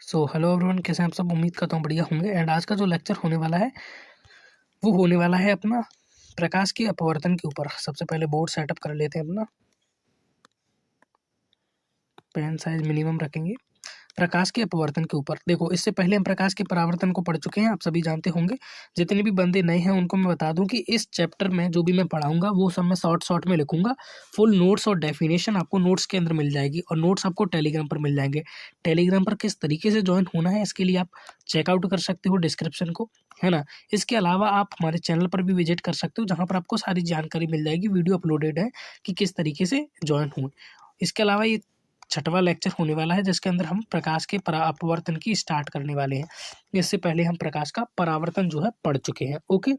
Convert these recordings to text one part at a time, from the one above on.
So hello everyone, कैसे हैं आप सब। उम्मीद करता हूँ बढ़िया होंगे। एंड आज का जो लेक्चर होने वाला है वो होने वाला है अपना प्रकाश के अपवर्तन के ऊपर। सबसे पहले बोर्ड सेटअप कर लेते हैं अपना। पेन साइज मिनिमम रखेंगे। प्रकाश के अपवर्तन के ऊपर देखो, इससे पहले हम प्रकाश के परावर्तन को पढ़ चुके हैं, आप सभी जानते होंगे। जितने भी बंदे नए हैं उनको मैं बता दूं कि इस चैप्टर में जो भी मैं पढ़ाऊंगा वो सब मैं शॉर्ट शॉर्ट में लिखूंगा। फुल नोट्स और डेफिनेशन आपको नोट्स के अंदर मिल जाएगी, और नोट्स आपको टेलीग्राम पर मिल जाएंगे। टेलीग्राम पर किस तरीके से ज्वाइन होना है इसके लिए आप चेकआउट कर सकते हो डिस्क्रिप्शन को, है ना। इसके अलावा आप हमारे चैनल पर भी विजिट कर सकते हो, जहाँ पर आपको सारी जानकारी मिल जाएगी। वीडियो अपलोडेड है कि किस तरीके से ज्वाइन हुए। इसके अलावा ये छठवां लेक्चर होने वाला है जिसके अंदर हम प्रकाश के अपवर्तन की स्टार्ट करने वाले हैं। इससे पहले हम प्रकाश का परावर्तन जो है पढ़ चुके हैं। ओके,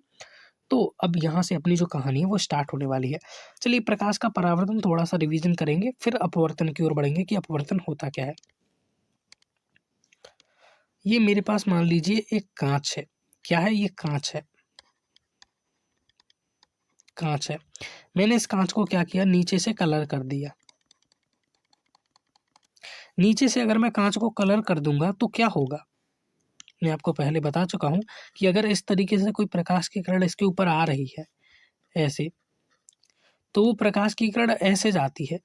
तो अब यहाँ से अपनी जो कहानी है वो स्टार्ट होने वाली है। चलिए, प्रकाश का परावर्तन थोड़ा सा रिवीजन करेंगे, फिर अपवर्तन की ओर बढ़ेंगे कि अपवर्तन होता क्या है। ये मेरे पास मान लीजिए एक कांच है। क्या है ये? कांच है। कांच है। मैंने इस कांच को क्या किया, नीचे से कलर कर दिया। नीचे से अगर मैं कांच को कलर कर दूंगा तो क्या होगा, मैं आपको पहले बता चुका हूं कि अगर इस तरीके से कोई प्रकाश की किरण इसके ऊपर आ रही है ऐसे, तो वो प्रकाश की किरण ऐसे जाती है,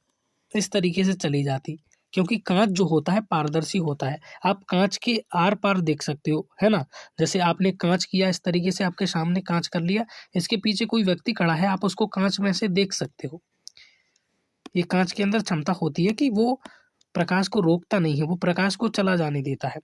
इस तरीके से चली जाती। क्योंकि कांच जो होता है पारदर्शी होता है। आप कांच के आर पार देख सकते हो, है ना। जैसे आपने कांच किया, इस तरीके से आपके सामने कांच कर लिया, इसके पीछे कोई व्यक्ति खड़ा है, आप उसको कांच में से देख सकते हो। ये कांच के अंदर क्षमता होती है कि वो प्रकाश को रोकता नहीं है, वो प्रकाश को चला जाने देता है।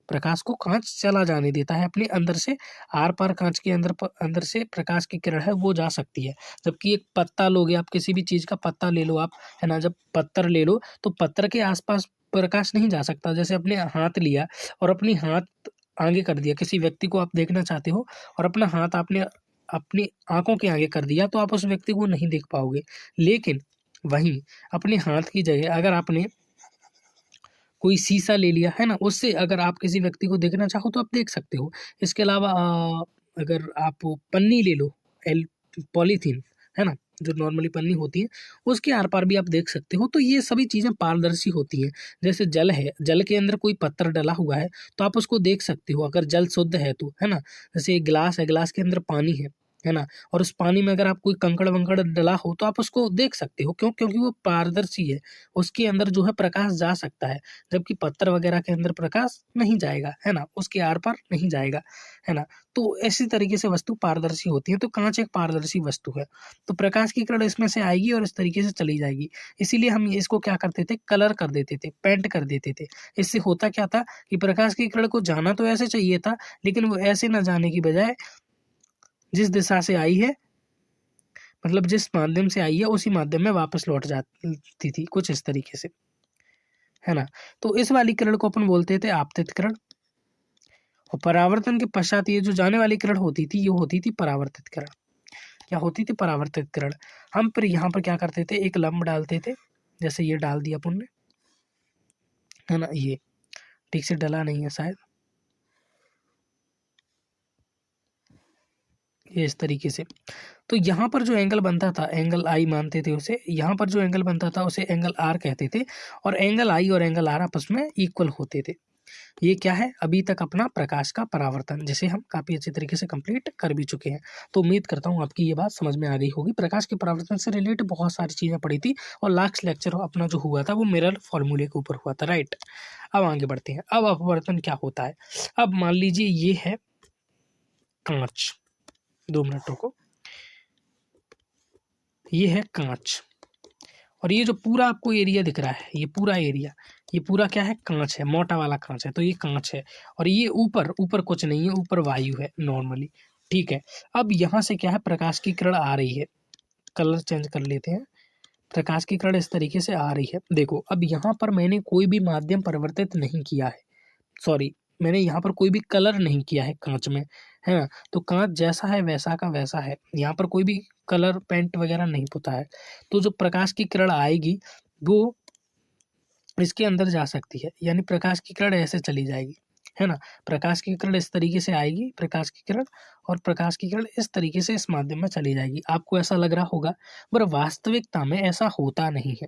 प्रकाश को कांच चला जाने देता है अपने अंदर से। आर पार कांच के अंदर से प्रकाश की किरण है वो जा सकती है। जबकि एक पत्ता लोगे आप, किसी भी चीज का पत्ता ले लो आप, है ना, जब पत्थर ले लो तो पत्थर के आसपास प्रकाश नहीं जा सकता। जैसे अपने हाथ लिया और अपनी हाथ आगे कर दिया, किसी व्यक्ति को आप देखना चाहते हो और अपना हाथ आपने अपनी आंखों के आगे कर दिया, तो आप उस व्यक्ति को नहीं देख पाओगे। लेकिन वहीं अपने हाथ की जगह अगर आपने कोई शीशा ले लिया, है ना, उससे अगर आप किसी व्यक्ति को देखना चाहो तो आप देख सकते हो। इसके अलावा अगर आप पन्नी ले लो, एल पॉलीथीन, है ना, जो नॉर्मली पन्नी होती है, उसके आर पार भी आप देख सकते हो। तो ये सभी चीज़ें पारदर्शी होती हैं। जैसे जल है, जल के अंदर कोई पत्थर डला हुआ है तो आप उसको देख सकते हो, अगर जल शुद्ध है तो, है ना। जैसे एक गिलास है, गिलास के अंदर पानी है ना, और उस पानी में अगर आप कोई कंकड़ वंकड़ डला हो तो आप उसको देख सकते हो। क्यों? क्योंकि वो पारदर्शी है, उसके अंदर जो है प्रकाश जा सकता है। जबकि पत्थर वगैरह के अंदर प्रकाश नहीं जाएगा, है ना, उसके आर पार नहीं जाएगा, है ना। तो ऐसी तरीके से वस्तु पारदर्शी होती है। तो कांच एक पारदर्शी वस्तु है। तो प्रकाश की किरण इसमें से आएगी और इस तरीके से चली जाएगी। इसीलिए हम इसको क्या करते थे, कलर कर देते थे, पेंट कर देते थे। इससे होता क्या था कि प्रकाश की किरण को जाना तो ऐसे चाहिए था, लेकिन वो ऐसे न जाने की बजाय जिस दिशा से आई है, मतलब जिस माध्यम से आई है उसी माध्यम में वापस लौट जाती थी, कुछ इस तरीके से, है ना। तो इस वाली किरण को अपन बोलते थे आपतित किरण। और परावर्तन के पश्चात ये जो जाने वाली किरण होती थी, ये होती थी परावर्तित किरण। क्या होती थी? परावर्तित किरण। हम फिर यहाँ पर क्या करते थे, एक लंब डालते थे, जैसे ये डाल दिया अपन ने, है ना। ये ठीक से डला नहीं है शायद, ये इस तरीके से। तो यहाँ पर जो एंगल बनता था, एंगल आई मानते थे उसे, यहाँ पर जो एंगल बनता था उसे एंगल आर कहते थे। और एंगल आई और एंगल आर आपस में इक्वल होते थे। ये क्या है? अभी तक अपना प्रकाश का परावर्तन, जिसे हम काफी अच्छे तरीके से कंप्लीट कर भी चुके हैं। तो उम्मीद करता हूँ आपकी ये बात समझ में आ गई होगी। प्रकाश के परावर्तन से रिलेटेड बहुत सारी चीजें पढ़ी थी, और लास्ट लेक्चर अपना जो हुआ था वो मिरर फॉर्मूले के ऊपर हुआ था, राइट। अब आगे बढ़ते हैं। अब अपवर्तन क्या होता है। अब मान लीजिए ये है कांच, 2 मिनट रुको। ये है कांच, और ये जो पूरा आपको एरिया दिख रहा है, ये पूरा एरिया, ये पूरा क्या है? कांच है, मोटा वाला कांच है। तो ये कांच है, और ये ऊपर ऊपर कुछ नहीं है, ऊपर वायु है नॉर्मली, ठीक है। अब यहाँ से क्या है, प्रकाश की किरण आ रही है। कलर चेंज कर लेते हैं। प्रकाश की किरण इस तरीके से आ रही है। देखो, अब यहाँ पर मैंने कोई भी माध्यम परिवर्तित नहीं किया है, सॉरी, मैंने यहाँ पर कोई भी कलर नहीं किया है कांच में, है ना। तो कांच जैसा है वैसा का वैसा है, यहाँ पर कोई भी कलर पेंट वगैरह नहीं पुता है। तो जो प्रकाश की किरण आएगी वो इसके अंदर जा सकती है, यानी प्रकाश की किरण ऐसे चली जाएगी, है ना। प्रकाश की किरण इस तरीके से आएगी, प्रकाश की किरण, और प्रकाश की किरण इस तरीके से इस माध्यम में चली जाएगी। आपको ऐसा लग रहा होगा, पर वास्तविकता में ऐसा होता नहीं है।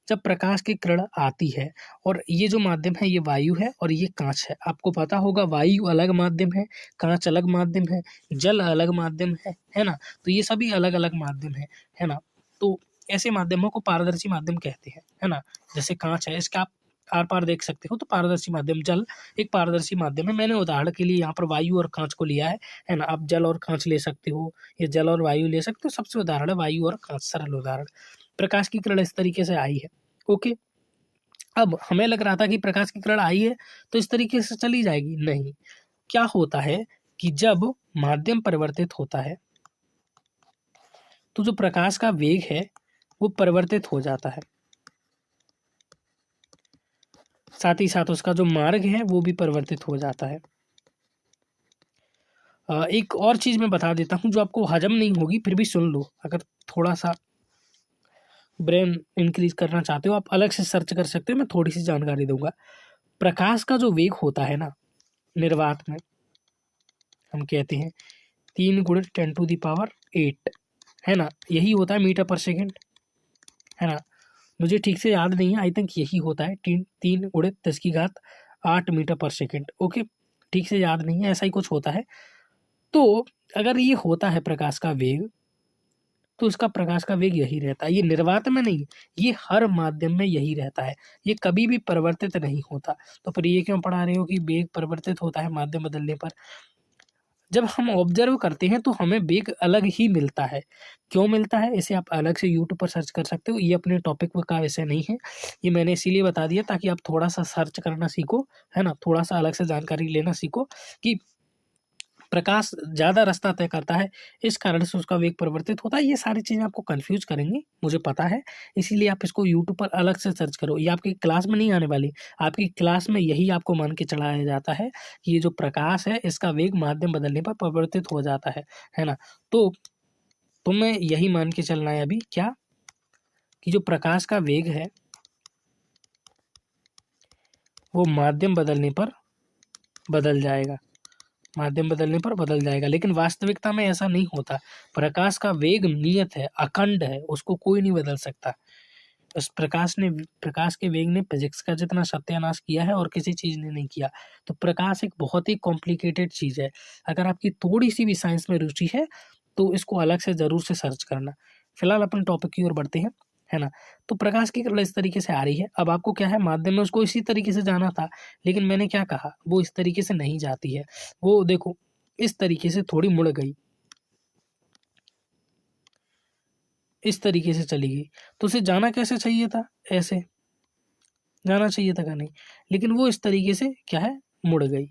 जब प्रकाश की किरण आती है, और ये जो माध्यम है ये वायु है और ये कांच है। आपको पता होगा वायु अलग माध्यम है, कांच अलग माध्यम है, जल अलग माध्यम है ना। तो ये सभी अलग अलग माध्यम है ना। तो ऐसे माध्यमों को पारदर्शी माध्यम कहते हैं, है ना। जैसे कांच है, इसका आप आर पार देख सकते हो, तो पारदर्शी माध्यम। जल एक पारदर्शी माध्यम है। मैंने उदाहरण के लिए यहाँ पर वायु और कांच को लिया है ना। आप जल और कांच ले सकते हो, या जल और वायु ले सकते हो। सबसे उदाहरण है वायु और कांच, सरल उदाहरण। प्रकाश की किरण इस तरीके से आई है, ओके। अब हमें लग रहा था कि प्रकाश की किरण आई है तो इस तरीके से चली जाएगी, नहीं। क्या होता है कि जब माध्यम परिवर्तित होता है तो जो प्रकाश का वेग है वो परिवर्तित हो जाता है, साथ ही साथ उसका जो मार्ग है वो भी परिवर्तित हो जाता है। एक और चीज मैं बता देता हूँ जो आपको हजम नहीं होगी, फिर भी सुन लो। अगर थोड़ा सा ब्रेन इंक्रीज करना चाहते हो, आप अलग से सर्च कर सकते हो, मैं थोड़ी सी जानकारी दूंगा। प्रकाश का जो वेग होता है ना, निर्वात में हम कहते हैं 3 × 10⁸ है ना। यही होता है मीटर पर सेकेंड, है ना। मुझे ठीक से याद नहीं है, आई थिंक यही होता है 3 × 10⁸ मीटर पर सेकेंड, ओके। ठीक से याद नहीं है, ऐसा ही कुछ होता है। तो अगर ये होता है प्रकाश का वेग, तो इसका प्रकाश का वेग यही रहता है। ये निर्वात में नहीं, ये हर माध्यम में यही रहता है, ये कभी भी परिवर्तित नहीं होता। तो फिर ये क्यों पढ़ा रहे हो कि वेग परिवर्तित होता है माध्यम बदलने पर? जब हम ऑब्जर्व करते हैं तो हमें वेग अलग ही मिलता है। क्यों मिलता है, इसे आप अलग से यूट्यूब पर सर्च कर सकते हो। ये अपने टॉपिक का विषय नहीं है, ये मैंने इसीलिए बता दिया ताकि आप थोड़ा सा सर्च करना सीखो, है ना। थोड़ा सा अलग से जानकारी लेना सीखो कि प्रकाश ज़्यादा रास्ता तय करता है, इस कारण से उसका वेग परिवर्तित होता है। ये सारी चीज़ें आपको कंफ्यूज करेंगी, मुझे पता है, इसीलिए आप इसको यूट्यूब पर अलग से सर्च करो। ये आपकी क्लास में नहीं आने वाली, आपकी क्लास में यही आपको मान के चढ़ाया जाता है कि ये जो प्रकाश है इसका वेग माध्यम बदलने पर परिवर्तित हो जाता है ना। तो तुम्हें यही मान के चलना है अभी, क्या, कि जो प्रकाश का वेग है वो माध्यम बदलने पर बदल जाएगा, माध्यम बदलने पर बदल जाएगा। लेकिन वास्तविकता में ऐसा नहीं होता। प्रकाश का वेग नियत है, अखंड है, उसको कोई नहीं बदल सकता। बस प्रकाश के वेग ने फिजिक्स का जितना सत्यानाश किया है और किसी चीज ने नहीं किया। तो प्रकाश एक बहुत ही कॉम्प्लिकेटेड चीज है। अगर आपकी थोड़ी सी भी साइंस में रुचि है तो इसको अलग से जरूर से सर्च करना। फिलहाल अपन टॉपिक की ओर बढ़ते हैं, है ना। तो प्रकाश की किरण इस तरीके से आ रही है। अब आपको क्या है, माध्यम में उसको इसी तरीके से जाना था, लेकिन मैंने क्या कहा, वो इस तरीके से नहीं जाती है। वो देखो इस तरीके से थोड़ी मुड़ गई, इस तरीके से चली गई। तो उसे जाना कैसे चाहिए था, ऐसे जाना चाहिए था, का नहीं, लेकिन वो इस तरीके से क्या है, मुड़ गई।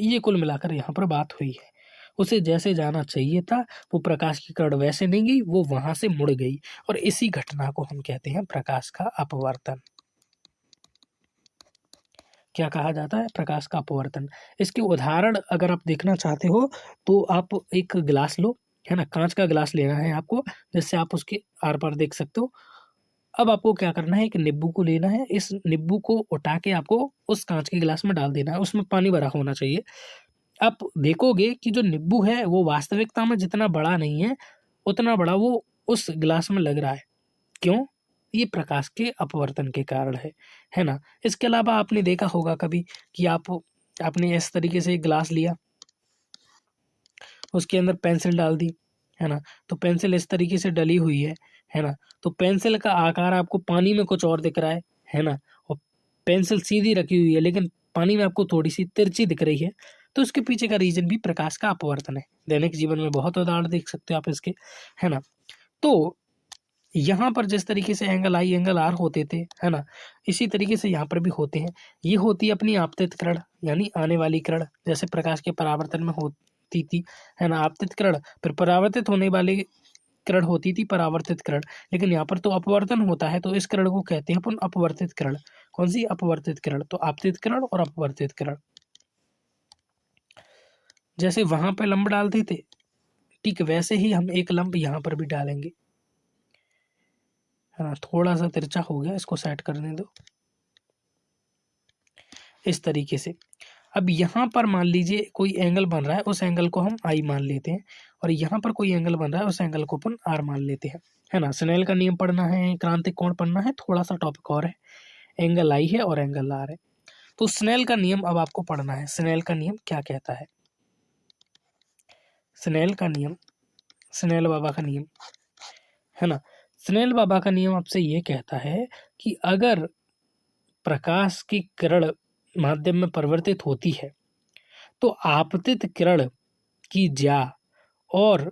ये कुल मिलाकर यहाँ पर बात हुई है। उसे जैसे जाना चाहिए था, वो प्रकाश की किरण वैसे नहीं गई, वो वहां से मुड़ गई, और इसी घटना को हम कहते हैं प्रकाश का अपवर्तन। क्या कहा जाता है, प्रकाश का अपवर्तन। इसके उदाहरण अगर आप देखना चाहते हो तो आप एक गिलास लो, है ना, कांच का गिलास लेना है आपको, जिससे आप उसके आर पार देख सकते हो। अब आपको क्या करना है, एक नींबू को लेना है, इस नींबू को उठा के आपको उस कांच के गिलास में डाल देना है, उसमें पानी भरा होना चाहिए। आप देखोगे कि जो नींबू है वो वास्तविकता में जितना बड़ा नहीं है, उतना बड़ा वो उस गिलास में लग रहा है। क्यों? ये प्रकाश के अपवर्तन के कारण है ना। इसके अलावा आपने देखा होगा कभी कि आपने इस तरीके से एक गिलास लिया, उसके अंदर पेंसिल डाल दी, है ना। तो पेंसिल इस तरीके से डली हुई है ना। तो पेंसिल का आकार आपको पानी में कुछ और दिख रहा है ना। और पेंसिल सीधी रखी हुई है लेकिन पानी में आपको थोड़ी सी तिरछी दिख रही है। तो इसके पीछे का रीजन भी प्रकाश का अपवर्तन है। दैनिक जीवन में बहुत उदाहरण देख सकते हो आप इसके, है ना। तो यहाँ पर जिस तरीके से एंगल आई एंगल आर होते थे, है ना, इसी तरीके से यहाँ पर भी होते हैं। ये होती है अपनी आपतित किरण, यानी आने वाली किरण, जैसे प्रकाश के परावर्तन में होती थी, है ना, आपतित किरण। फिर परावर्तित होने वाली किरण होती थी परावर्तित किरण। लेकिन यहाँ पर तो अपवर्तन होता है, तो इस किरण को कहते हैं अपन अपवर्तित किरण। कौन सी? अपवर्तित किरण। तो आपतित किरण और अपवर्तित किरण। जैसे वहां पे लंब डालते थे, ठीक वैसे ही हम एक लंब यहाँ पर भी डालेंगे, है ना। थोड़ा सा तिरछा हो गया, इसको सेट करने दो इस तरीके से। अब यहाँ पर मान लीजिए कोई एंगल बन रहा है, उस एंगल को हम आई मान लेते हैं, और यहाँ पर कोई एंगल बन रहा है, उस एंगल को अपन आर मान लेते हैं, है ना। स्नेल का नियम पढ़ना है, क्रांतिक कोण पढ़ना है, थोड़ा सा टॉपिक और है, एंगल आई है और एंगल आर है। तो स्नेल का नियम अब आपको पढ़ना है। स्नेल का नियम क्या कहता है? स्नेल का नियम, स्नेल बाबा का नियम, है ना। स्नेल बाबा का नियम आपसे ये कहता है कि अगर प्रकाश की किरण माध्यम में परिवर्तित होती है तो आपतित किरण की ज्या और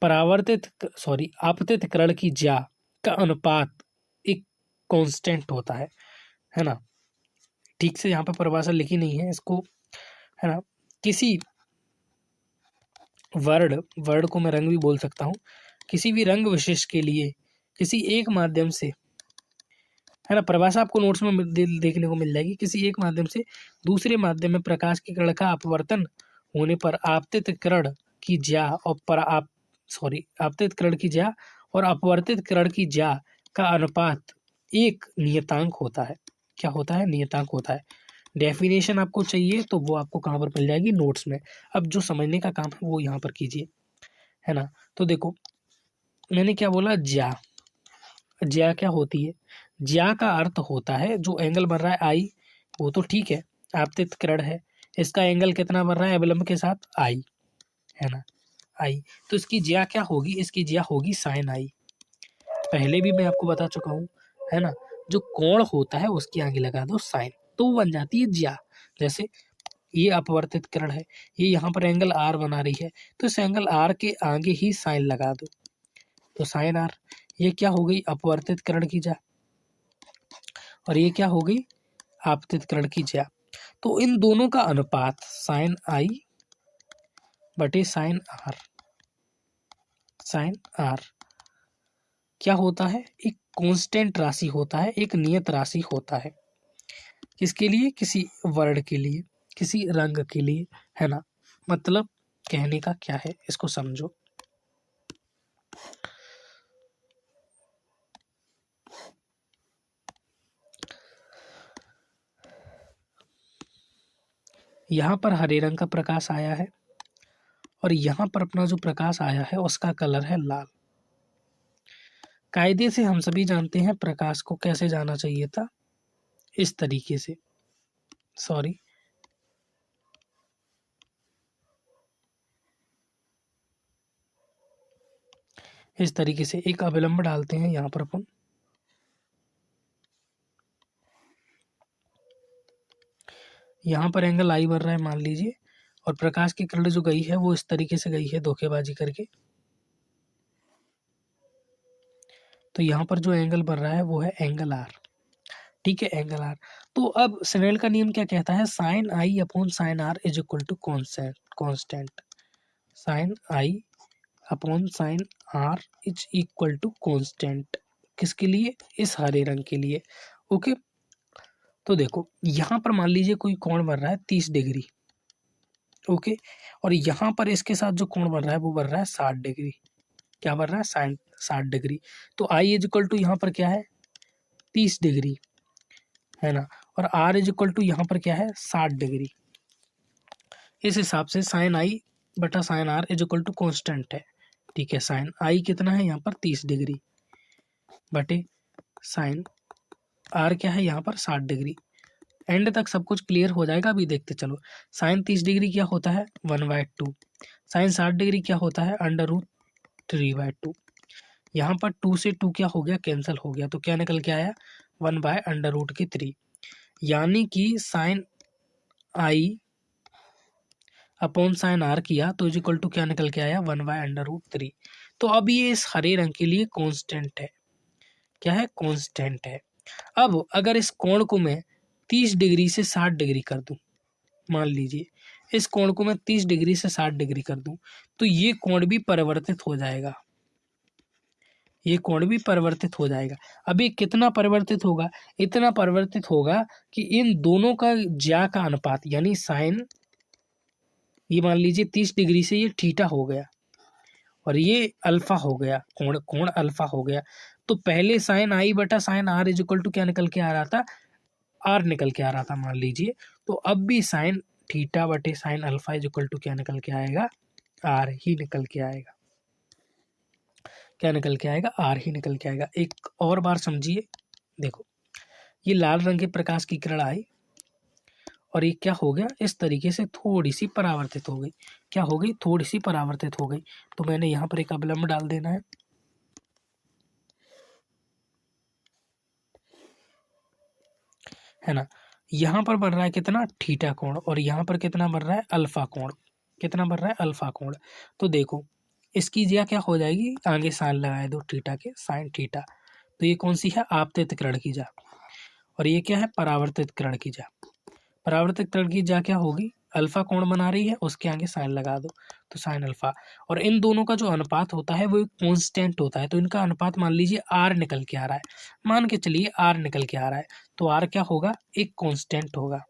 आपतित किरण की ज्या का अनुपात एक कांस्टेंट होता है ना। ठीक से यहाँ पे परिभाषा लिखी नहीं है इसको, है ना। किसी वर्ड को मैं रंग भी बोल सकता हूँ, किसी भी रंग विशेष के लिए किसी एक माध्यम से, है ना, परिभाषा आपको नोट्स में देखने को मिल जाएगी। किसी एक माध्यम से दूसरे माध्यम में प्रकाश की किरण का अपवर्तन होने पर आपतित किरण की ज्या और आपतित किरण की ज्या और अपवर्तित किरण की ज्या का अनुपात एक नियतांक होता है। क्या होता है? नियतांक होता है। डेफिनेशन आपको चाहिए तो वो आपको कहाँ पर मिल जाएगी? नोट्स में। अब जो समझने का काम है वो यहाँ पर कीजिए, है ना। तो देखो मैंने क्या बोला, ज्या। ज्या क्या होती है? ज्या का अर्थ होता है जो एंगल बन रहा है आई, वो तो ठीक है, आपतित किरण है, इसका एंगल कितना बन रहा है अविलंब के साथ? आई, है ना, आई। तो इसकी ज्या क्या होगी? इसकी ज्या होगी साइन आई। पहले भी मैं आपको बता चुका हूँ, है ना। जो कोण होता है उसके आगे लगा दो साइन, तो वो बन जाती है ज्या। जैसे ये अपवर्तित किरण है, ये यहाँ पर एंगल आर बना रही है, तो इस एंगल आर के आगे ही साइन लगा दो, तो साइन आर। ये क्या हो गई? अपवर्तित किरण की ज्या, और ये क्या हो गई? आपतित किरण की ज्या। तो इन दोनों का अनुपात साइन आई बटे साइन आर, साइन आर क्या होता है? एक कांस्टेंट राशि होता है, एक नियत राशि होता है। किसके लिए? किसी वर्ड के लिए, किसी रंग के लिए, है ना। मतलब कहने का क्या है, इसको समझो। यहाँ पर हरे रंग का प्रकाश आया है और यहाँ पर अपना जो प्रकाश आया है उसका कलर है लाल। कायदे से हम सभी जानते हैं प्रकाश को कैसे जाना चाहिए था, इस तरीके से, इस तरीके से एक अविलंब डालते हैं यहाँ पर अपन, यहाँ पर एंगल आई बन रहा है मान लीजिए, और प्रकाश की किरण जो गई है वो इस तरीके से गई है धोखेबाजी करके, तो यहाँ पर जो एंगल बन रहा है वो है एंगल आर। ठीक है, एंगल आर। तो अब स्नेल का नियम क्या कहता है? Sine i upon sine r is equal to constant. Sine i upon sine r is equal to constant. किसके लिए? इस हरे रंग के लिए। ओके, तो देखो यहाँ पर मान लीजिए कोई कोण बन रहा है 30 डिग्री, ओके, और यहाँ पर इसके साथ जो कोण बन रहा है वो बन रहा है 60 डिग्री। क्या बन रहा है? 60 डिग्री। तो आई इज इक्वल टू यहाँ पर क्या है? 30 डिग्री, है ना, और आर इज इक्वल टू यहाँ पर क्या है? 60 डिग्री। इस हिसाब से साइन आई बटा sine r is equal to constant है। ठीक है, साइन आई कितना है यहाँ पर? 30 डिग्री बटे साइन आर क्या है यहाँ पर? 60 डिग्री। एंड तक सब कुछ क्लियर हो जाएगा, अभी देखते चलो। साइन 30 डिग्री क्या होता है? 1/2। साइन 60 डिग्री क्या होता है? √3/2। यहाँ पर 2 से 2 क्या हो गया? कैंसिल हो गया, तो क्या निकल के आया? 1/√3। यानी कि sine i upon sine r किया तो इज इक्वल टू क्या निकल के आया? 1/√3। तो अब ये इस हरे रंग के लिए कांस्टेंट है। क्या है? कांस्टेंट है। अब अगर इस कोण को मैं 30 डिग्री से 60 डिग्री कर दूं, मान लीजिए इस कोण को मैं 30 डिग्री से 60 डिग्री कर दूं, तो ये कोण भी परिवर्तित हो जाएगा, ये कोण भी परिवर्तित हो जाएगा। अब ये कितना परिवर्तित होगा? इतना परिवर्तित होगा कि इन दोनों का ज्या का अनुपात, यानी साइन, ये मान लीजिए 30 डिग्री से ये थीटा हो गया और ये अल्फा हो गया, कोण अल्फा हो गया। तो पहले साइन आई बटा sine r is equal to क्या निकल के आ रहा था? आर निकल के आ रहा था मान लीजिए। तो अब भी साइन थीटा बटे sine alpha is equal to क्या निकल के आएगा, आर ही निकल के आएगा। क्या निकल के आएगा, आर ही निकल के आएगा। एक और बार समझिए, देखो ये लाल रंग के प्रकाश की किरण आई और ये क्या हो गया, इस तरीके से थोड़ी सी परावर्तित हो गई। क्या हो गई, थोड़ी सी परावर्तित हो गई। तो मैंने यहाँ पर एक अवलंब डाल देना है ना। यहाँ पर बन रहा है कितना, थीटा कोण, और यहाँ पर कितना बन रहा है, अल्फा कोण। कितना बन रहा है, अल्फा कोण। तो देखो इसकी ज्या क्या हो जाएगी, आगे साइन लगाए दो थीटा के, साइन थीटा। तो ये कौन सी है, आपतित किरण की ज्या, और ये क्या है, परावर्तित किरण की ज्या। परावर्तित किरण की ज्या क्या होगी, अल्फा कोण बना रही है, उसके आगे साइन लगा दो तो साइन अल्फा। और इन दोनों का जो अनुपात होता है वो एक कांस्टेंट होता है। तो इनका अनुपात मान लीजिए आर निकल के आ रहा है, मान के चलिए आर निकल के आ रहा है। तो आर क्या होगा, एक कांस्टेंट होगा।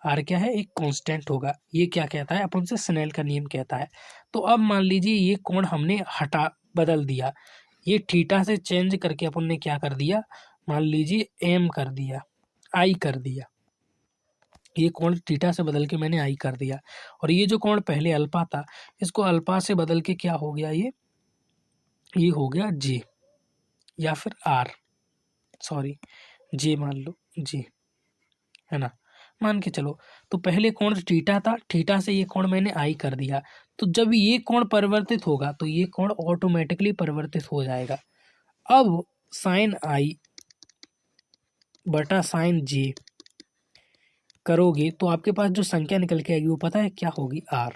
आर क्या है, एक कांस्टेंट होगा। ये क्या कहता है, अपन से स्नेल का नियम कहता है। तो अब मान लीजिए ये कोण हमने बदल दिया, ये थीटा से चेंज करके अपन ने क्या कर दिया, मान लीजिए एम कर दिया, आई कर दिया। ये कोण थीटा से बदल के मैंने आई कर दिया। और ये जो कोण पहले अल्फा था, इसको अल्फा से बदल के क्या हो गया, ये हो गया जे, या फिर आर, सॉरी जे मान लो, जे, है ना, मान के चलो। तो पहले कोण थीटा था, थीटा से ये कोण मैंने आई कर दिया। तो जब ये कोण परिवर्तित होगा तो ये कोण ऑटोमेटिकली परिवर्तित हो जाएगा। अब साइन आई बटा साइन जे करोगे तो आपके पास जो संख्या निकल के आएगी वो पता है क्या होगी, आर।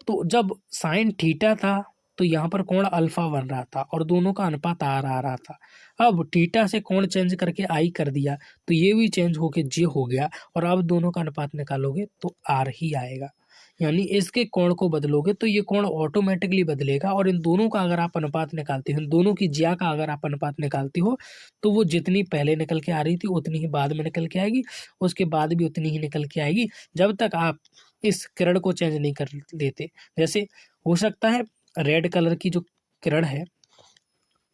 तो जब साइन थीटा था तो यहाँ पर कोण अल्फा बन रहा था और दोनों का अनुपात आर आ रहा था। अब थीटा से कोण चेंज करके आई कर दिया तो ये भी चेंज होके जे हो गया, और अब दोनों का अनुपात निकालोगे तो आर ही आएगा। यानी इसके कोण को बदलोगे तो ये कोण ऑटोमेटिकली बदलेगा, और इन दोनों का अगर आप अनुपात निकालते हो, इन दोनों की ज्या का अगर आप अनुपात निकालते हो तो वो जितनी पहले निकल के आ रही थी उतनी ही बाद में निकल के आएगी, उसके बाद भी उतनी ही निकल के आएगी, जब तक आप इस किरण को चेंज नहीं कर देते। जैसे हो सकता है रेड कलर की जो किरण है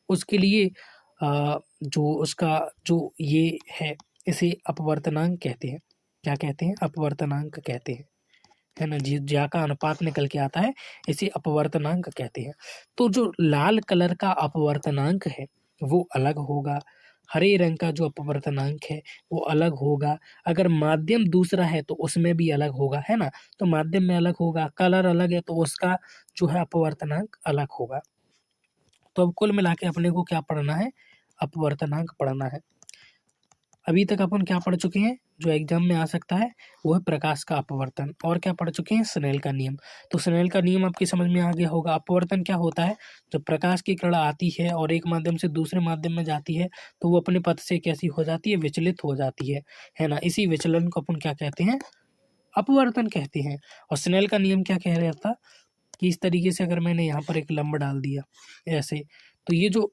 उसके लिए जो उसका जो ये है, इसे अपवर्तनांक कहते हैं। क्या कहते हैं, अपवर्तनांक कहते हैं, है ना जी। ज्या का अनुपात निकल के आता है, इसे अपवर्तनांक कहते हैं। तो जो लाल कलर का अपवर्तनांक है वो अलग होगा, हरे रंग का जो अपवर्तनांक है वो अलग होगा, अगर माध्यम दूसरा है तो उसमें भी अलग होगा, है ना। तो माध्यम में अलग होगा, कलर अलग है तो उसका जो है अपवर्तनांक अलग होगा। तो अब कुल मिला के अपने को क्या पढ़ना है, अपवर्तनांक पढ़ना है। अभी तक अपन क्या पढ़ चुके हैं, जो एग्जाम में आ सकता है वो है प्रकाश का अपवर्तन, और क्या पढ़ चुके हैं, स्नेल का नियम। तो स्नेल का नियम आपकी समझ में आ गया होगा। अपवर्तन क्या होता है, जब प्रकाश की किरण आती है और एक माध्यम से दूसरे माध्यम में जाती है तो वो अपने पथ से कैसी हो जाती है, विचलित हो जाती है ना। इसी विचलन को अपन क्या कहते हैं, अपवर्तन कहते हैं। और स्नेल का नियम क्या कह रहा था कि इस तरीके से अगर मैंने यहाँ पर एक लंब डाल दिया ऐसे, तो ये जो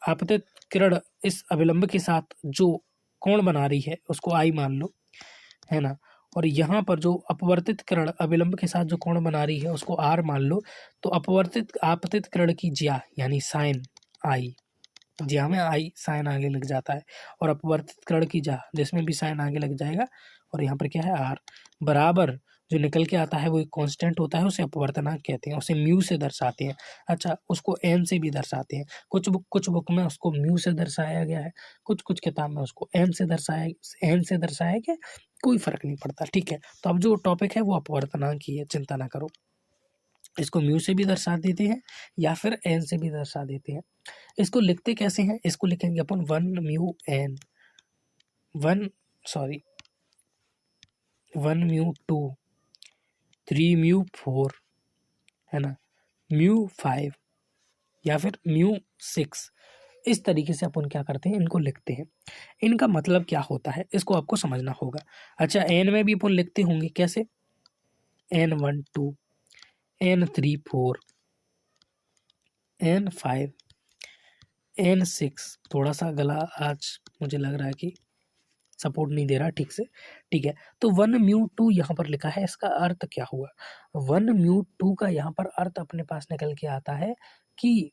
आपतित किरण इस अभिलंब के साथ जो कोण बना रही है उसको आई मान लो, है ना। और यहाँ पर जो अपवर्तित किरण अभिलंब के साथ जो कोण बना रही है उसको आर मान लो। तो अपवर्तित आपतित किरण की ज्या यानी साइन आई, ज्या में आई साइन आगे लग जाता है, और अपवर्तित किरण की ज्या जिसमें भी साइन आगे लग जाएगा, और यहाँ पर क्या है, आर बराबर जो निकल के आता है वो एक कांस्टेंट होता है, उसे अपवर्तनांक कहते हैं, उसे म्यू से दर्शाते हैं। अच्छा, उसको एन से भी दर्शाते हैं। कुछ बुक में उसको म्यू से दर्शाया गया है, कुछ किताब में उसको एन से दर्शाया गया, कोई फर्क नहीं पड़ता, ठीक है। तो अब जो टॉपिक है वो अपवर्तनांक ही है, चिंता ना करो। इसको म्यू से भी दर्शा देते हैं या फिर एन से भी दर्शा देते हैं। इसको लिखते कैसे हैं, इसको लिखेंगे अपन 1 म्यू 2, 3 म्यू 4, है ना, म्यू 5 या फिर म्यू 6। इस तरीके से अपन क्या करते हैं, इनको लिखते हैं। इनका मतलब क्या होता है इसको आपको समझना होगा। अच्छा, एन में भी अपन लिखते होंगे कैसे, N1 2, N3 4, N5, N6। थोड़ा सा गला आज मुझे लग रहा है कि सपोर्ट नहीं दे रहा ठीक से, ठीक है। तो 1 म्यू 2 यहाँ पर लिखा है, इसका अर्थ क्या हुआ, 1 म्यू 2 का यहाँ पर अर्थ अपने पास निकल के आता है कि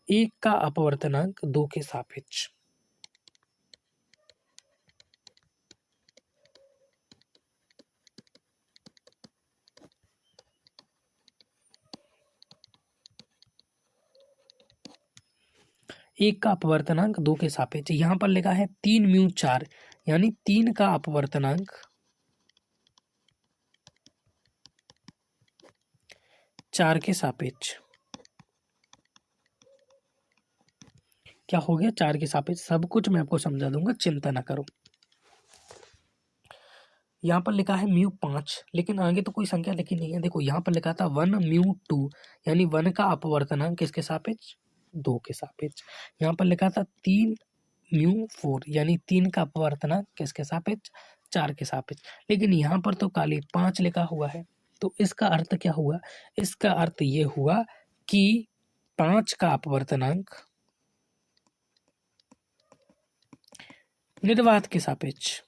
एक का अपवर्तनांक 2 के सापेक्ष, 1 का अपवर्तनांक 2 के सापेक्ष। यहाँ पर लिखा है 3 म्यू 4, यानी 3 का अपवर्तनांक 4 के सापेक्ष। क्या हो गया? 4 के सापेक्ष। सब कुछ मैं आपको समझा दूंगा, चिंता ना करो। यहाँ पर लिखा है म्यू 5, लेकिन आगे तो कोई संख्या लिखी नहीं है। देखो यहाँ पर लिखा था 1 म्यू 2, यानी 1 का अपवर्तनांक किसके सापेक्ष? 2 के सापेक्ष। यहाँ पर लिखा था 3 म्यू 4, यानी 3 का अपवर्तनांक किसके सापेक्ष? 4 के सापेक्ष। लेकिन यहाँ पर तो खाली 5 लिखा हुआ है, तो इसका अर्थ क्या हुआ? इसका अर्थ ये हुआ कि 5 का अपवर्तनांक निर्वात के सापेक्ष,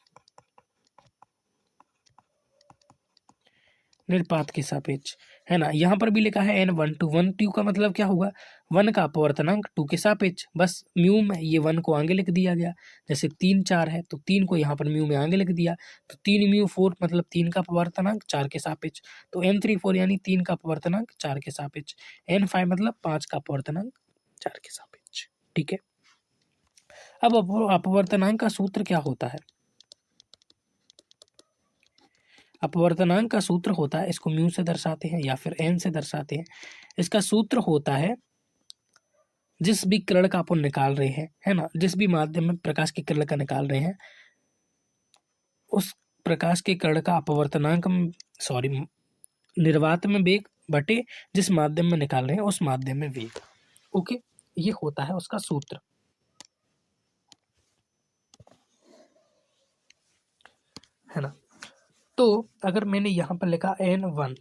निर्पात के सापेक्ष, है ना। यहाँ पर भी लिखा है n12, 1 का मतलब क्या हुआ? 1 का अपवर्तनांक 2 के सापेक्ष। बस म्यू में ये 1 को आगे लिख दिया गया। जैसे 3 4 है तो 3 को यहाँ पर म्यू में आगे लिख दिया, तो 3 म्यू 4 मतलब 3 का अपवर्तनांक 4 के सापेक्ष। तो n34 यानी 3 का अपवर्तनांक 4 के सापेक्ष। n5 मतलब 5 का अपवर्तनांक 4 के सापेक्ष। ठीक है, अब अपवर्तनांक का सूत्र क्या होता है? अपवर्तनांक का सूत्र होता है, इसको म्यू से दर्शाते हैं या फिर एन से दर्शाते हैं। इसका सूत्र होता है, जिस भी किरण का अपन निकाल रहे हैं, है ना, जिस भी माध्यम में प्रकाश की किरण का निकाल रहे हैं, उस प्रकाश के किरण का अपवर्तनांक, निर्वात में वेग बटे जिस माध्यम में निकाल रहे हैं उस माध्यम में वेग। ओके, ये होता है उसका सूत्र, है ना। तो अगर मैंने यहाँ पर लिखा n1,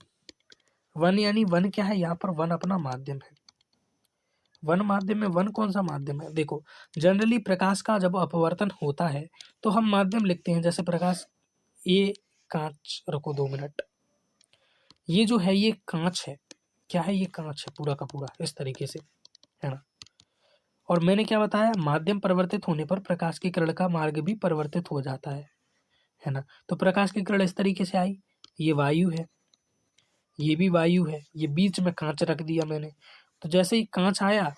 1 यानी 1 क्या है? यहाँ पर 1 अपना माध्यम है। 1 माध्यम में 1 कौन सा माध्यम है? देखो जनरली प्रकाश का जब अपवर्तन होता है तो हम माध्यम लिखते हैं। जैसे प्रकाश, ये कांच, रुको 2 मिनट, ये जो है ये कांच है। क्या है? ये कांच है पूरा का पूरा, इस तरीके से, है ना। और मैंने क्या बताया? माध्यम परिवर्तित होने पर प्रकाश की किरण का मार्ग भी परिवर्तित हो जाता है ना। तो प्रकाश की किरण इस तरीके से आई, ये वायु है, ये भी वायु है, ये बीच में कांच रख दिया मैंने। तो जैसे ही कांच आया,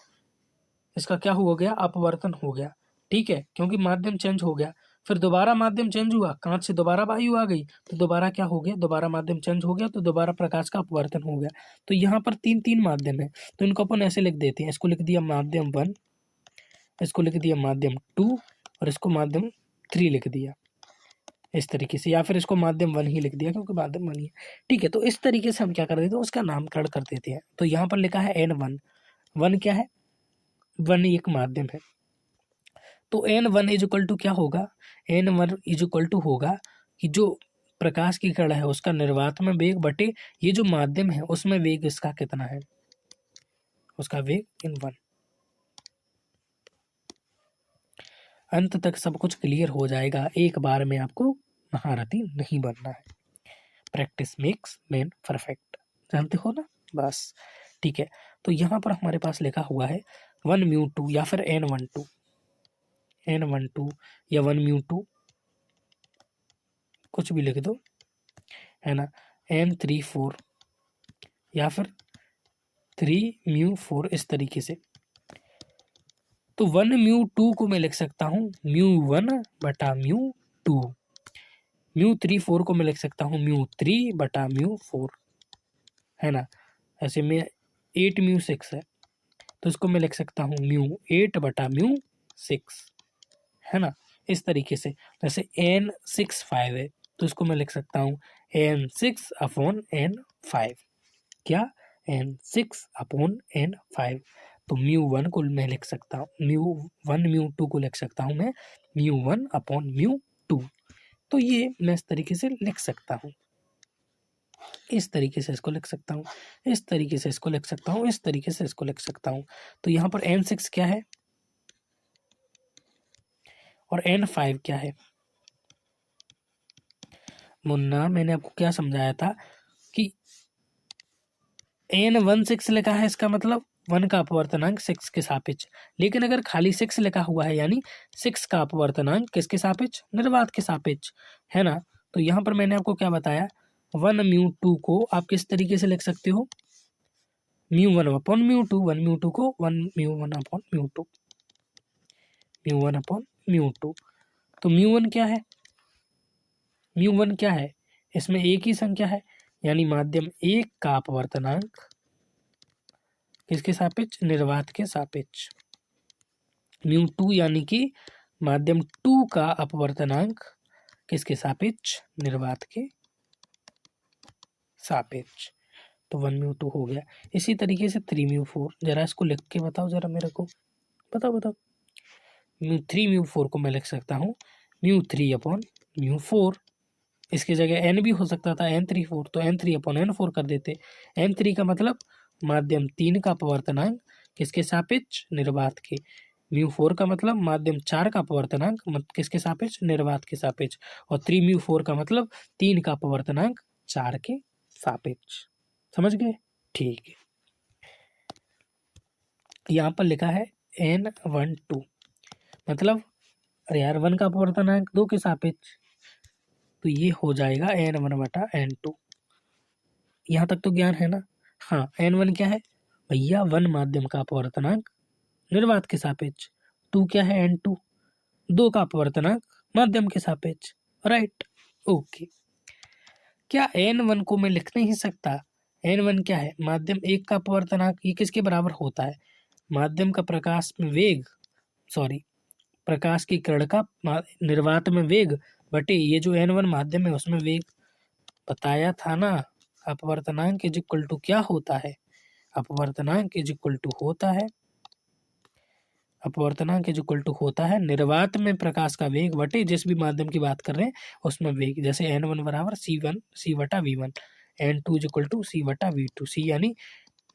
इसका क्या हो गया? अपवर्तन हो गया। ठीक है, क्योंकि माध्यम चेंज हो गया। फिर दोबारा माध्यम चेंज हुआ, कांच से दोबारा वायु आ गई, तो दोबारा क्या हो गया? दोबारा माध्यम चेंज हो गया, तो दोबारा प्रकाश का अपवर्तन हो गया। तो यहाँ पर 3 माध्यम है, तो इनको अपन ऐसे लिख देते हैं। इसको लिख दिया माध्यम 1, इसको लिख दिया माध्यम 2, और इसको माध्यम 3 लिख दिया इस तरीके से, या फिर इसको माध्यम 1 ही लिख दिया क्योंकि माध्यम 1 ही है। ठीक है, तो इस तरीके से हम क्या कर देते हैं? उसका नामकरण कर देते हैं। तो यहाँ पर लिखा है n1, 1 क्या है? 1 एक माध्यम है। तो n1 इज इक्वल टू क्या होगा? n1 इज इक्वल टू होगा कि जो प्रकाश की किरण है उसका निर्वात में वेग बटे ये जो माध्यम है उसमें वेग इसका कितना है, उसका वेग n1। अंत तक सब कुछ क्लियर हो जाएगा, एक बार में आपको महारथी नहीं बनना है। प्रैक्टिस मेक्स मैन परफेक्ट, जानते हो ना। बस ठीक है, तो यहाँ पर हमारे पास लिखा हुआ है 1 म्यू 2 या फिर n12, n12 या 1 म्यू 2, कुछ भी लिख दो, है ना। n34 या फिर 3 म्यू 4, इस तरीके से। तो 1 म्यू 2 को मैं लिख सकता हूँ म्यू 1 बटा म्यू 2, म्यू 3 4 को मैं लिख सकता हूँ म्यू 3 बटा म्यू 4, है ना। ऐसे में 8 म्यू 6 है, तो इसको मैं लिख सकता हूँ म्यू 8 बटा म्यू 6, है ना। इस तरीके से, जैसे n6 5 है, तो इसको मैं लिख सकता हूँ n6 अपॉन n5, क्या? n6 upon n5। तो म्यू 1 को मैं लिख सकता हूँ, म्यू 1 म्यू 2 को लिख सकता हूँ मैं म्यू 1 अपॉन म्यू 2। तो ये मैं इस तरीके से लिख सकता हूँ, इस तरीके से इसको लिख सकता हूँ, इस तरीके से इसको लिख सकता हूँ, इस तरीके से इसको लिख सकता हूँ। तो यहाँ पर n6 क्या है और n5 क्या है? मुन्ना, मैंने आपको क्या समझाया था कि n16 लिखा है, इसका मतलब 1 का अपवर्तनांक 6 के सापेक्ष। लेकिन अगर खाली 6 लिखा हुआ है यानी 6 का अपवर्तनांक किसके सापेक्ष? निर्वात के सापेक्ष, है ना। तो यहाँ पर मैंने आपको क्या बताया? 1 म्यू 2 को आप किस तरीके से लिख सकते हो? म्यू 1 अपॉन म्यू 2, 1 म्यू 2 को 1 mu 1 upon mu 2, mu 1 upon mu 2। तो म्यू 1 क्या है? म्यू 1 क्या है? इसमें एक ही संख्या है, यानी माध्यम 1 का अपवर्तनांक किसके सापेक्ष? निर्वात के सापेक्ष। म्यू 2 यानी कि माध्यम 2 का अपवर्तनांक किसके सापेक्ष? निर्वात के सापेक्ष। तो 1 म्यू 2 हो गया। इसी तरीके से 3 म्यू 4, जरा इसको लिख के बताओ जरा मेरे को, बताओ। म्यू 4 को मैं लिख सकता हूँ म्यू 3 अपॉन म्यू 4। इसकी जगह n भी हो सकता था, n3 4, तो n3 अपॉन n4 कर देते। n3 का मतलब माध्यम 3 का अपवर्तनांक किसके सापेक्ष? निर्वात के। म्यू 4 का मतलब माध्यम 4 का अपवर्तनांक किसके सापेक्ष? निर्वात के सापेक्ष। और 3 म्यू 4 का मतलब 3 का अपवर्तनांक 4 के सापेक्ष। समझ गए? ठीक है। यहाँ पर लिखा है n1 2, मतलब अरे यार 1 का अपवर्तनांक 2 के सापेक्ष, तो ये हो जाएगा n1/n2। यहाँ तक तो ज्ञान है ना? हाँ, n1 क्या है भैया? 1 माध्यम का अपवर्तनांक निर्वात के सापेक्ष। 2 क्या है? n2 2 का अपवर्तनांक माध्यम के सापेक्ष। Right, okay. क्या n1 को मैं लिख नहीं सकता? n1 क्या है? माध्यम 1 का अपवर्तनांक। ये किसके बराबर होता है? माध्यम का प्रकाश में वेग, सॉरी, प्रकाश की किरण का निर्वात में वेग बटे ये जो n1 माध्यम है उसमें वेग। बताया था ना, अपवर्तनांक इज इक्वल टू क्या होता है? अपवर्तनांक इज इक्वल टू होता है, अपवर्तनांक इज इक्वल टू होता है निर्वात में प्रकाश का वेग बटे जिस भी माध्यम की बात कर रहे हैं उसमें वेग। जैसे n1 बराबर c/v1, n2 is equal to c/v2। c यानी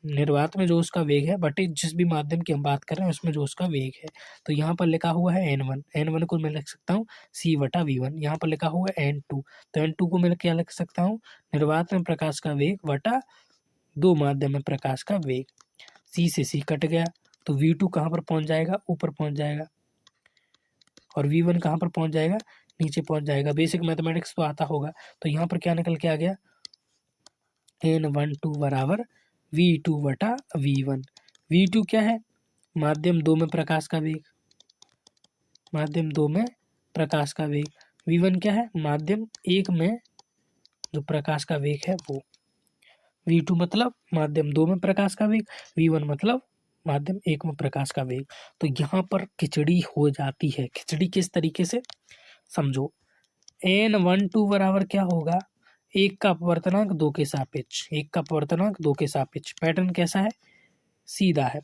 निर्वात में जो उसका वेग है बटे जिस भी माध्यम की हम बात कर रहे हैं उसमें जो उसका वेग है। तो यहाँ पर लिखा हुआ है n1 को मैं लिख सकता हूँ c/v1। यहाँ पर लिखा हुआ है n2, तो n2 को मैं क्या लिख सकता हूँ? निर्वात में प्रकाश का वेग बटा 2 माध्यम में प्रकाश का वेग। c से c कट गया, तो v2 कहाँ पर पहुँच जाएगा? ऊपर पहुँच जाएगा। और v1 कहाँ पर पहुँच जाएगा? नीचे पहुँच जाएगा। बेसिक मैथमेटिक्स तो आता होगा। तो यहाँ पर क्या निकल के आ गया? n12 बराबर v2/v1। v2 क्या है? माध्यम 2 में प्रकाश का वेग, माध्यम 2 में प्रकाश का वेग। v1 क्या है? माध्यम 1 में जो प्रकाश का वेग है वो। v2 मतलब माध्यम 2 में प्रकाश का वेग, v1 मतलब माध्यम 1 में प्रकाश का वेग। तो यहाँ पर खिचड़ी हो जाती है। खिचड़ी किस तरीके से? समझो, n12 बराबर क्या होगा? 1 का अपवर्तनांक 2 के सापेक्ष, 1 का अपवर्तनांक 2 के सापेक्ष। पैटर्न कैसा है? सीधा है।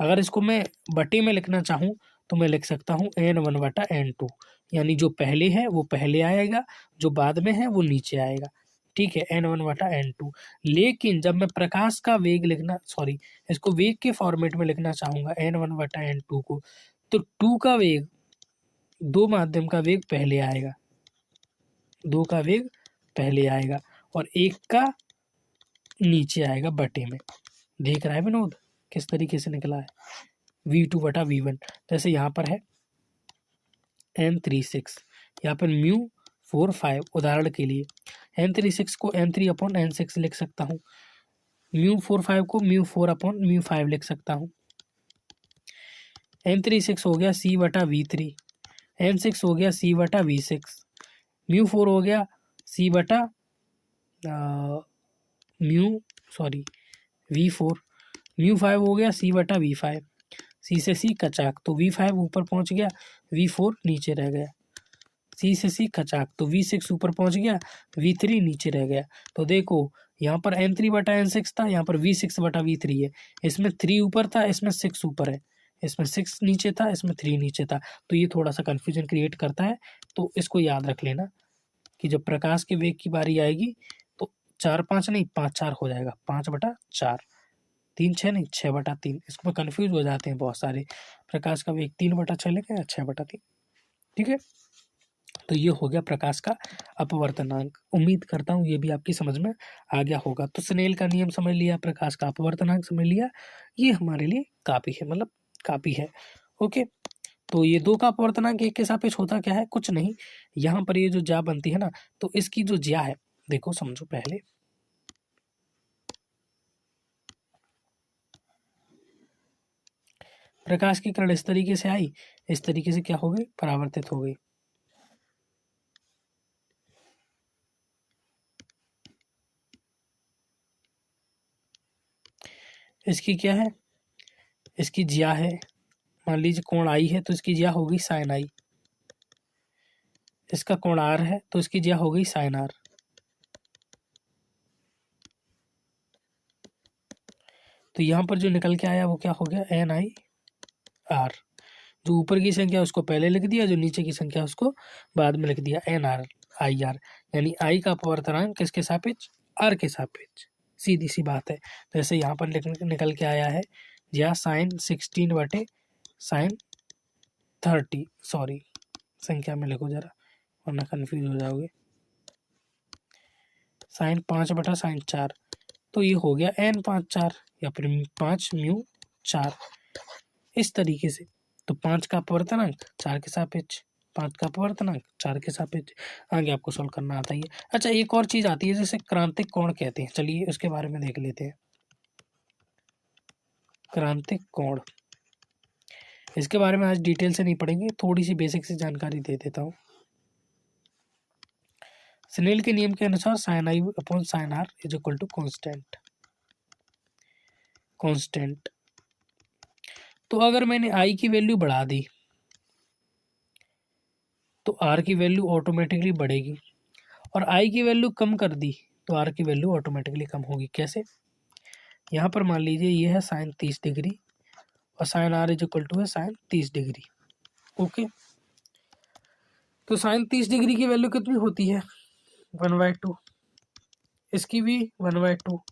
अगर इसको मैं बटे में लिखना चाहूँ तो मैं लिख सकता हूँ n1/n2, यानी जो पहले है वो पहले आएगा, जो बाद में है वो नीचे आएगा। ठीक है, n1/n2। लेकिन जब मैं प्रकाश का वेग लिखना, सॉरी, इसको वेग के फॉर्मेट में लिखना चाहूँगा n1/n2 को, तो 2 का वेग, 2 माध्यम का वेग पहले आएगा, 2 का वेग पहले आएगा और 1 का नीचे आएगा बटे में। देख रहा है विनोद किस तरीके से निकला है? v2/v1। जैसे यहाँ पर है n36, यहाँ पर μ45। उदाहरण के लिए n36 को n3/n6 लिख सकता हूँ, μ45 को μ4/μ5 लिख सकता हूँ। n36 हो गया c/v3, n6 हो गया c/v6, μ4 हो गया v4, μ5 हो गया c/v5। सी से सी कचाक, तो v5 ऊपर पहुंच गया, v4 नीचे रह गया। सी से सी कचाक, तो v6 ऊपर पहुंच गया, v3 नीचे रह गया। तो देखो यहाँ पर n3/n6 था, यहाँ पर v6/v3 है। इसमें 3 ऊपर था, इसमें 6 ऊपर है, इसमें 6 नीचे था, इसमें 3 नीचे था। तो ये थोड़ा सा कन्फ्यूजन क्रिएट करता है। तो इसको याद रख लेना कि जब प्रकाश के वेग की बारी आएगी तो 4/5 नहीं 5/4 हो जाएगा, 5/4, 3/6 नहीं 6/3। इसको कंफ्यूज हो जाते हैं बहुत सारे। प्रकाश का वेग 3/6 लेके 6/3। ठीक है, तो ये हो गया प्रकाश का अपवर्तनांक। उम्मीद करता हूँ ये भी आपकी समझ में आ गया होगा। तो स्नेल का नियम समझ लिया, प्रकाश का अपवर्तनांक समझ लिया, ये हमारे लिए काफ़ी है, मतलब काफ़ी है। ओके, तो ये 2 का अपवर्तनांक 1 के सापेक्ष होता क्या है? कुछ नहीं। यहाँ पर ये जो ज्या बनती है ना, तो इसकी जो ज्या है, देखो समझो पहले, प्रकाश की किरण इस तरीके से आई, इस तरीके से क्या हो गई, परावर्तित हो गई। इसकी क्या है, इसकी ज्या है, मान लीजिए कोण आई है तो इसकी ज्या हो गई साइन आई। इसका कोण आर है तो इसकी ज्या हो गई साइन आर। तो यहाँ पर जो निकल के आया वो क्या हो गया, एन आई आर। जो ऊपर की संख्या उसको पहले लिख दिया, जो नीचे की संख्या उसको बाद में लिख दिया, एन आर आई आर। यानी आई का अपवर्तनांक किसके सापेक्ष, आर के सापेक्ष। सीधी सी बात है। तो ऐसे यहाँ पर निकल के आया है या साइन 16/sin30, सॉरी संख्या में लिखो जरा वरना कन्फ्यूज हो जाओगे, sin 5/sin4। तो ये हो गया n5/4 या फिर 5μ4 इस तरीके से। तो 5 का अपवर्तनांक 4 के सापेक्ष, 5 का अपवर्तनांक 4 के सापेक्ष। आगे आपको सॉल्व करना आता ही है। अच्छा, एक और चीज आती है जिसे क्रांतिक कोण कहते हैं, चलिए उसके बारे में देख लेते हैं। क्रांतिक कोण, इसके बारे में आज डिटेल से नहीं पढ़ेंगे, थोड़ी सी बेसिक से जानकारी दे देता हूँ। स्नेल के नियम के अनुसार sin i upon sin r is equal to constant. तो अगर मैंने i की वैल्यू बढ़ा दी तो r की वैल्यू ऑटोमेटिकली बढ़ेगी, और i की वैल्यू कम कर दी तो r की वैल्यू ऑटोमेटिकली कम होगी। कैसे, यहाँ पर मान लीजिए ये है sin 30 डिग्री और sin r is equal to है sin 30 डिग्री। ओके, तो sin 30 डिग्री की वैल्यू कितनी होती है, 1/2। इसकी भी 1/2।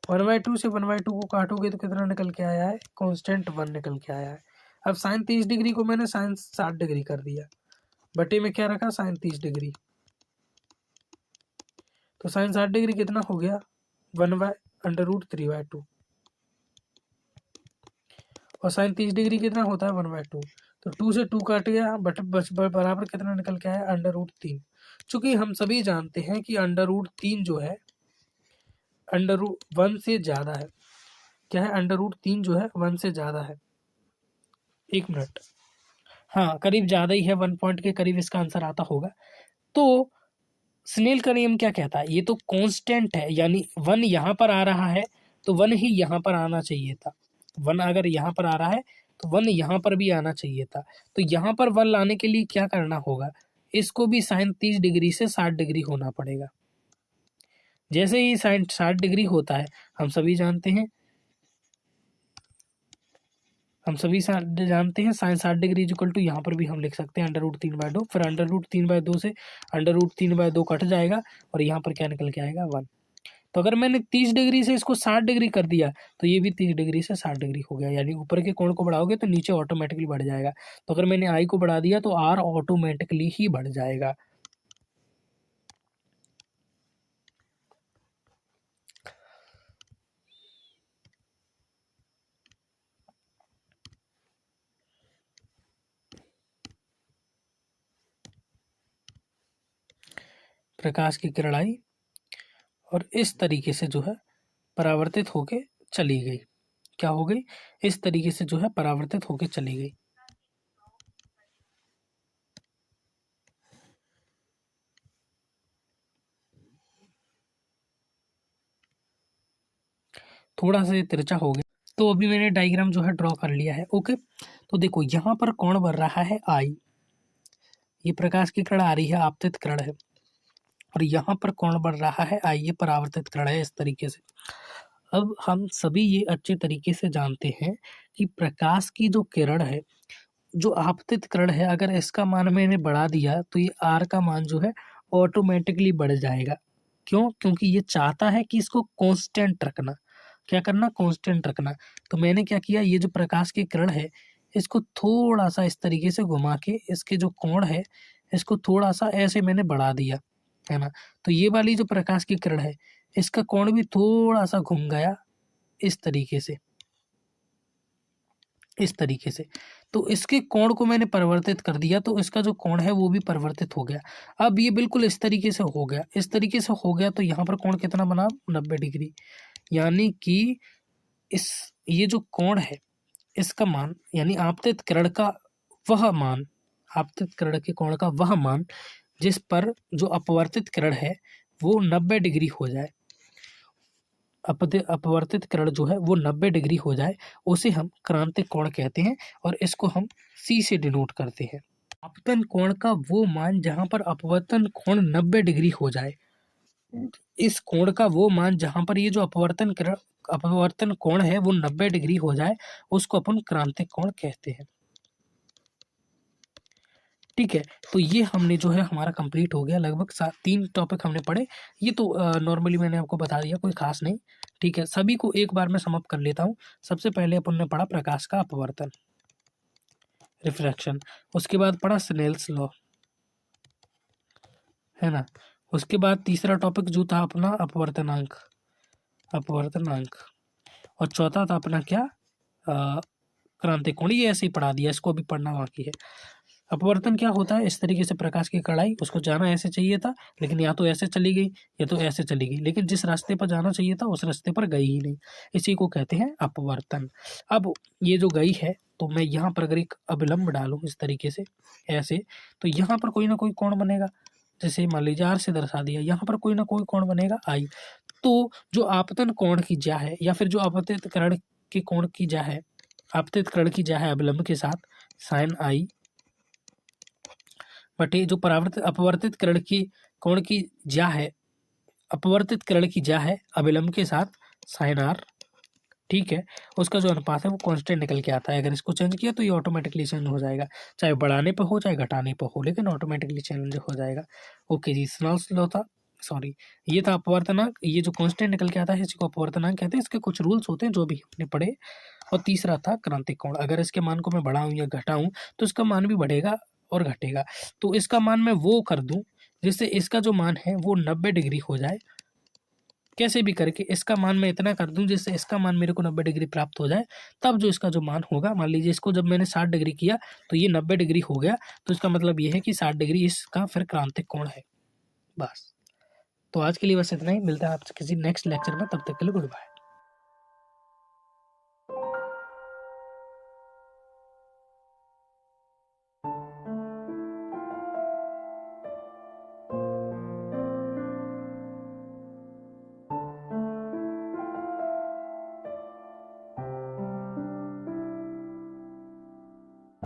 1/2 से 1/2 को काटोगे तो कितना निकल के आया है, कांस्टेंट 1 निकल के आया है। अब sin 30 डिग्री को मैंने sin 60 डिग्री कर दिया, बटे में क्या रखा, sin 30 डिग्री। तो sin 60 डिग्री कितना हो गया, 1/√3/2। और sin 30 डिग्री कितना होता है, 1/2। तो 2 से 2 काट गया, बट बराबर कितना निकल के आया, √3। चूंकि हम सभी जानते हैं कि √3 जो है √1 से ज्यादा है। क्या है, √3 जो है 1 से ज्यादा है। एक मिनट, हाँ करीब ज्यादा ही है, 1 पॉइंट के करीब इसका आंसर आता होगा। तो स्नेल का नियम क्या कहता है, ये तो कांस्टेंट है, यानी 1 यहाँ पर आ रहा है तो 1 ही यहाँ पर आना चाहिए था। 1 अगर यहाँ पर आ रहा है तो 1 यहाँ पर भी आना चाहिए था। तो यहाँ पर 1 लाने के लिए क्या करना होगा, इसको भी sin 30 डिग्री से 60 डिग्री होना पड़ेगा। जैसे ही sin 60 डिग्री होता है, हम सभी जानते हैं sin 60 डिग्री इक्वल टू, यहाँ पर भी हम लिख सकते हैं √3/2। फिर √3/2 से √3/2 कट जाएगा और यहाँ पर क्या निकल के आएगा, 1। तो अगर मैंने 30 डिग्री से इसको 60 डिग्री कर दिया तो ये भी 30 डिग्री से 60 डिग्री हो गया। यानी ऊपर के कोण को बढ़ाओगे तो नीचे ऑटोमेटिकली बढ़ जाएगा। तो अगर मैंने आई को बढ़ा दिया तो आर ऑटोमेटिकली ही बढ़ जाएगा। प्रकाश की किरण आई और इस तरीके से जो है परावर्तित होके चली गई। क्या हो गई, इस तरीके से जो है परावर्तित होके चली गई। थोड़ा सा तिरछा हो गया। तो अभी मैंने डायग्राम जो है ड्रॉ कर लिया है। ओके, तो देखो यहाँ पर कौन बन रहा है, आई। ये प्रकाश की किरण आ रही है, आपतित किरण है, और यहाँ पर कौन बन रहा है, आई, ये परावर्तित किरण है। इस तरीके से अब हम सभी ये अच्छे तरीके से जानते हैं कि प्रकाश की जो किरण है, जो आपतित किरण है, अगर इसका मान मैंने बढ़ा दिया तो ये आर का मान जो है ऑटोमेटिकली बढ़ जाएगा। क्यों, क्योंकि ये चाहता है कि इसको कांस्टेंट रखना। क्या करना, कांस्टेंट रखना। तो मैंने क्या किया, ये जो प्रकाश की किरण है इसको थोड़ा सा इस तरीके से घुमा के इसके जो कोण है इसको थोड़ा सा ऐसे मैंने बढ़ा दिया, है ना। तो ये वाली जो प्रकाश की किरण है इसका कोण भी थोड़ा सा घूम गया इस तरीके से, इस तरीके से। तो इसके कोण को मैंने परिवर्तित कर दिया तो इसका जो कोण है वो भी परिवर्तित हो गया। अब ये बिल्कुल इस तरीके से हो गया, इस तरीके से हो गया। तो यहाँ पर कोण कितना बना, 90 डिग्री। यानी कि ये जो कोण है इसका मान यानी आपतित किरण का वह मान, आपतित किरण के कोण का वह मान जिस पर जो अपवर्तित किरण है वो 90 डिग्री हो जाए, अपवर्तित किरण जो है वो 90 डिग्री हो जाए, उसे हम क्रांतिक कोण कहते हैं और इसको हम C से डिनोट करते हैं। आपतन कोण का वो मान जहां पर अपवर्तन कोण 90 डिग्री हो जाए, इस कोण का वो मान जहां पर ये जो अपवर्तन कोण है वो 90 डिग्री हो जाए, उसको अपन क्रांतिक कोण कहते हैं। ठीक है, तो ये हमने जो है हमारा कंप्लीट हो गया, लगभग 3 टॉपिक हमने पढ़े। ये तो नॉर्मली मैंने आपको बता दिया, कोई खास नहीं। ठीक है, सभी को एक बार मैं समअप कर लेता हूँ। सबसे पहले अपन ने पढ़ा प्रकाश का अपवर्तन, रिफ्रैक्शन। उसके बाद पढ़ा स्नेल्स लॉ, है ना। उसके बाद तीसरा टॉपिक जो था अपना अपवर्तनांक, और चौथा था अपना क्या, क्रांतिक कोण। ये ऐसे ही पढ़ा दिया, इसको भी पढ़ना बाकी है। अपवर्तन क्या होता है, इस तरीके से प्रकाश की कड़ाई, उसको जाना ऐसे चाहिए था लेकिन या तो ऐसे चली गई या तो ऐसे चली गई, लेकिन जिस रास्ते पर जाना चाहिए था उस रास्ते पर गई ही नहीं, इसी को कहते हैं अपवर्तन। अब ये जो गई है, तो मैं यहाँ पर अगर एक अभिलंब डालूं इस तरीके से ऐसे, तो यहाँ पर कोई ना कोई कोण बनेगा। जैसे मान लीजिए R से दर्शा दिया, यहाँ पर कोई ना कोई कोण बनेगा I। तो जो आपतन कोण की ज्या है या फिर जो अपवर्तित किरण के कोण की ज्या है, आपतित किरण की ज्या है अभिलंब के साथ sin I बटे जो अपवर्तित किरण की कोण की ज्या है, अपवर्तित किरण की ज्या है अभिलंब के साथ साइन R। ठीक है, उसका जो अनुपात है वो कांस्टेंट निकल के आता है। अगर इसको चेंज किया तो ये ऑटोमेटिकली चेंज हो जाएगा, चाहे बढ़ाने पे हो चाहे घटाने पे हो, लेकिन ऑटोमेटिकली चेंज हो जाएगा। ओके जी, स्नेल्स लॉ था, सॉरी ये था अपवर्तनांक। ये जो कांस्टेंट निकल के आता है इसी को अपवर्तनांक कहते हैं। इसके कुछ रूल्स होते हैं जो भी हमने पढ़े। और तीसरा था क्रांतिक कोण, अगर इसके मान को मैं बढ़ाऊं या घटाऊं तो इसका मान भी बढ़ेगा और घटेगा। तो इसका मान मैं वो कर दूं जिससे इसका जो मान है वो 90 डिग्री हो जाए, कैसे भी करके इसका मान मैं इतना कर दूं जिससे इसका मान मेरे को 90 डिग्री प्राप्त हो जाए। तब जो इसका जो मान होगा, मान लीजिए इसको जब मैंने 60 डिग्री किया तो ये 90 डिग्री हो गया, तो इसका मतलब ये है कि 60 डिग्री इसका फिर क्रांतिक कोण है। बस, तो आज के लिए बस इतना ही। मिलता है आपसे किसी नेक्स्ट लेक्चर में, तब तक के लिए गुड बाय।